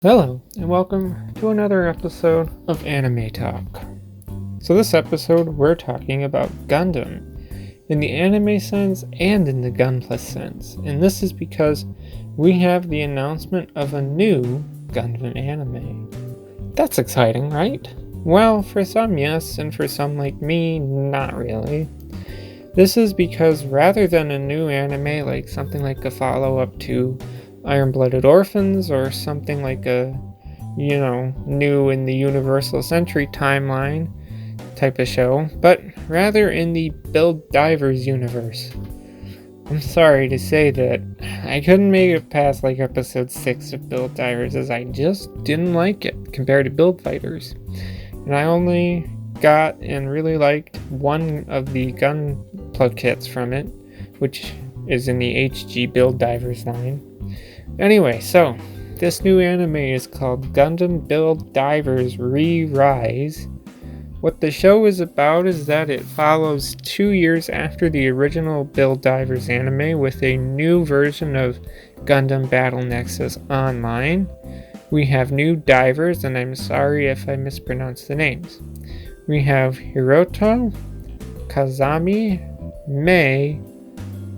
Hello, and welcome to another episode of Anime Talk. So this episode, we're talking about Gundam, in the anime sense and in the Gunpla sense. And this is because we have the announcement of a new Gundam anime. That's exciting, right? Well, for some, yes, and for some like me, not really. This is because rather than a new anime like something like a follow-up to Iron-Blooded Orphans or something like a, new in the Universal Century timeline type of show, but rather in the Build Divers universe. I'm sorry to say that I couldn't make it past like episode 6 of Build Divers as I just didn't like it compared to Build Fighters. And I only got and really liked one of the Gunpla kits from it, which is in the HG Build Divers line. Anyway, so this new anime is called Gundam Build Divers Re-Rise. What the show is about is that it follows 2 years after the original Build Divers anime with a new version of Gundam Battle Nexus Online. We have new divers, and I'm sorry if I mispronounce the names. We have Hiroto, Kazami, Mei,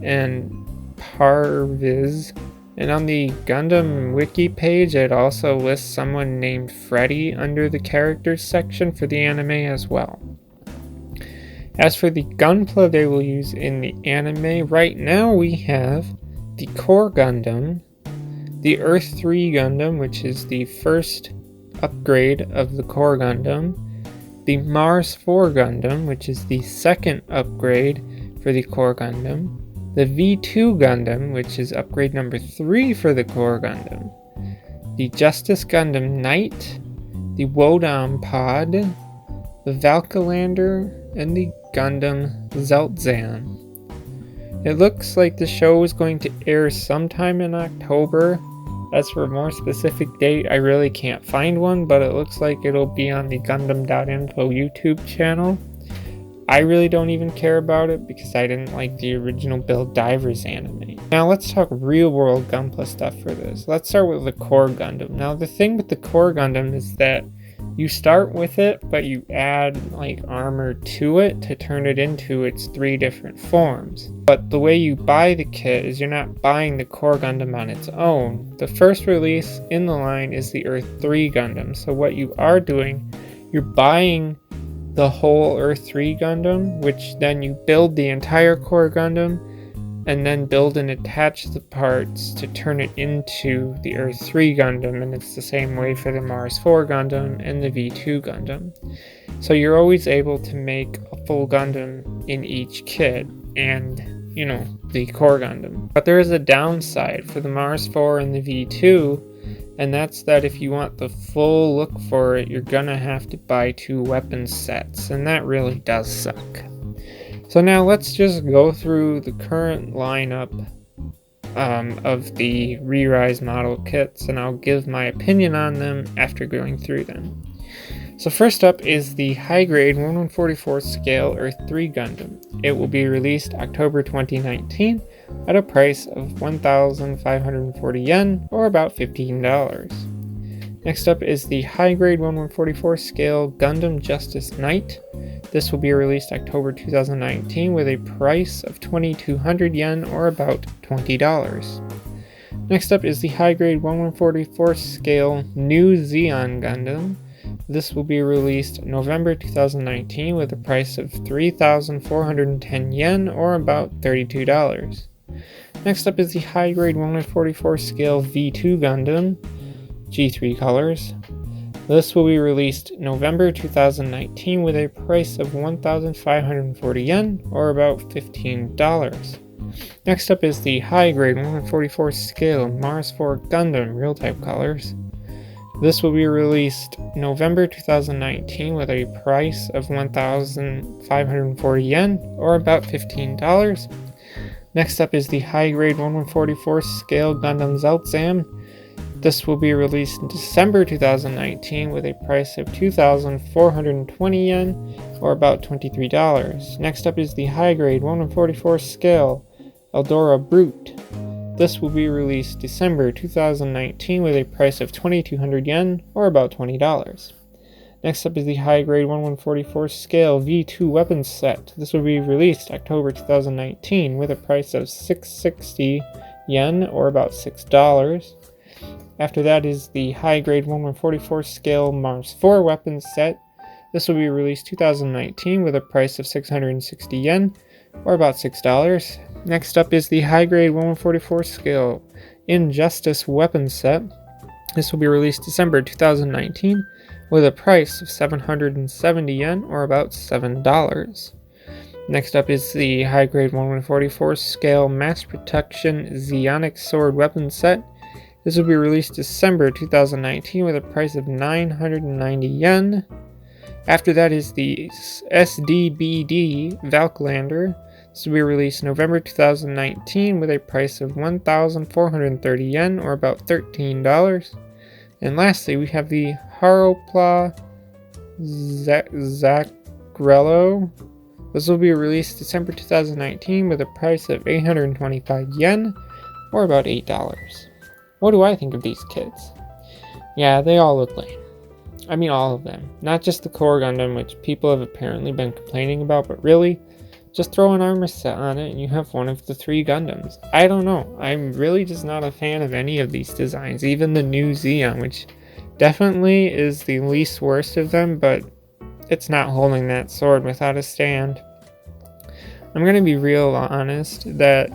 and Parviz. And on the Gundam wiki page, it also lists someone named Freddy under the characters section for the anime as well. As for the Gunpla they will use in the anime, right now we have the Core Gundam, the Earth 3 Gundam, which is the first upgrade of the Core Gundam, the Mars 4 Gundam, which is the second upgrade for the Core Gundam, the V2 Gundam, which is upgrade number 3 for the Core Gundam, the Justice Gundam Knight, the Wodam Pod, the Valkylander, and the Gundam Zeltzan. It looks like the show is going to air sometime in October. As for a more specific date, I really can't find one, but it looks like it'll be on the Gundam.info YouTube channel. I really don't even care about it because I didn't like the original Build Divers anime. Now let's talk real world Gunpla stuff for this. Let's start with the Core Gundam. Now the thing with the Core Gundam is that you start with it, but you add like armor to it to turn it into its 3 different forms. But the way you buy the kit is you're not buying the Core Gundam on its own. The first release in the line is the Earth 3 Gundam. So what you are doing, you're buying the whole Earth 3 Gundam, which then you build the entire Core Gundam, and then build and attach the parts to turn it into the Earth 3 Gundam, and it's the same way for the Mars 4 Gundam and the V2 Gundam. So you're always able to make a full Gundam in each kit, and, the Core Gundam. But there is a downside for the Mars 4 and the V2, and that's that if you want the full look for it, you're gonna have to buy 2 weapon sets, and that really does suck. So now let's just go through the current lineup of the Re-Rise model kits, and I'll give my opinion on them after going through them. So first up is the high-grade 1/144 scale Earth 3 Gundam. It will be released October 2019 at a price of 1,540 yen, or about $15. Next up is the high-grade 1/144 scale Gundam Justice Knight. This will be released October 2019 with a price of 2,200 yen, or about $20. Next up is the high-grade 1/144 scale New Zeon Gundam. This will be released November 2019 with a price of 3,410 yen, or about $32. Next up is the high-grade 1/44 scale V2 Gundam, G3 colors. This will be released November 2019 with a price of 1,540 yen, or about $15. Next up is the high-grade 1/44 scale Mars 4 Gundam, real type colors. This will be released November 2019 with a price of 1,540 yen, or about $15. Next up is the high-grade 1/144 scale Gundam Zeltzan. This will be released in December 2019 with a price of 2,420 yen, or about $23. Next up is the high-grade 1/144 scale Eldora Brute. This will be released December 2019 with a price of 2,200 yen, or about $20. Next up is the high-grade 1144 scale V2 weapons set. This will be released October 2019 with a price of 660 yen, or about $6. After that is the high-grade 1144 scale Mars 4 weapons set. This will be released 2019 with a price of 660 yen, or about $6. Next up is the high-grade 1144 scale Injustice weapons set. This will be released December 2019 with a price of 770 yen, or about $7. Next up is the high-grade 1144 scale Mass Protection Zeonic Sword weapons set. This will be released December 2019 with a price of 990 yen. After that is the SDBD Valklander. This will be released November 2019 with a price of 1,430 yen, or about $13. And lastly, we have the Haropla Zacrello. This will be released December 2019 with a price of 825 yen, or about $8. What do I think of these kits? Yeah, they all look lame. I mean all of them. Not just the core Gundam, which people have apparently been complaining about, but really, just throw an armor set on it and you have one of the 3 Gundams. I don't know. I'm really just not a fan of any of these designs. Even the new Zeon, which definitely is the least worst of them, but it's not holding that sword without a stand. I'm going to be real honest that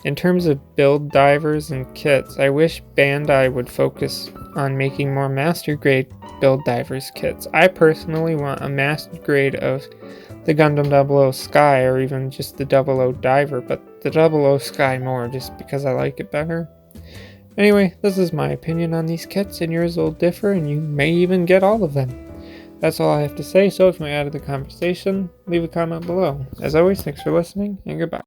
in terms of build divers and kits, I wish Bandai would focus on making more master grade build divers kits. I personally want a master grade of the Gundam 00 Sky, or even just the 00 Diver, but the 00 Sky more just because I like it better. Anyway, this is my opinion on these kits, and yours will differ, and you may even get all of them. That's all I have to say, so if you want to add to the conversation, leave a comment below. As always, thanks for listening, and goodbye.